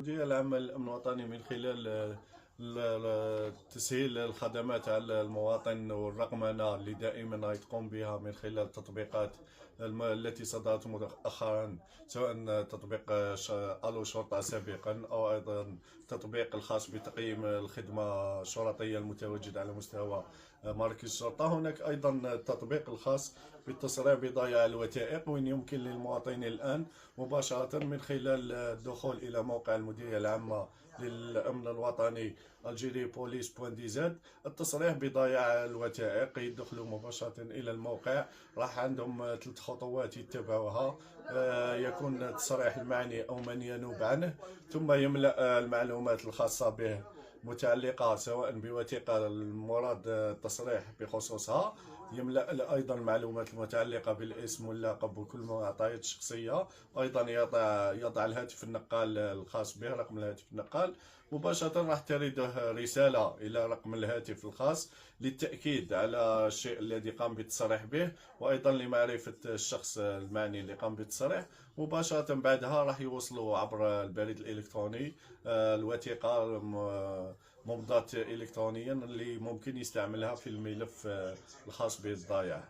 المديرية العامة للأمن الوطني من خلال تسهيل الخدمات على المواطن والرقمنة اللي دائما تقوم بها من خلال التطبيقات التي صدرت مؤخرا، سواء تطبيق ألو شرطة سابقا أو أيضا التطبيق الخاص بتقييم الخدمة الشرطية المتواجدة على مستوى مركز الشرطة. هناك أيضا التطبيق الخاص بالتصريح بضياع الوثائق، وين يمكن للمواطنين الآن مباشرة من خلال الدخول إلى موقع المديرية العامة للأمن الوطني algeriapolice.dz التصريح بضياع الوثائق. يدخلوا مباشرة إلى الموقع، راح عندهم 3 خطوات يتبعوها. يكون التصريح المعني أو من ينوب عنه، ثم يملأ المعلومات الخاصة به متعلقة سواء بوثيقة المراد التصريح بخصوصها. يملأ أيضا المعلومات المتعلقة بالاسم واللقب وكل المعطيات الشخصية. أيضا يضع الهاتف النقال الخاص به، رقم الهاتف النقال. مباشرة راح ترده رسالة إلى رقم الهاتف الخاص للتأكيد على الشيء الذي قام بالتصريح به، وأيضا لمعرفة الشخص المعني اللي قام بالتصريح. مباشرة بعدها راح يوصلوا عبر البريد الإلكتروني الوثيقة ممضاة إلكترونيا اللي ممكن يستعملها في الملف الخاص بالضائع.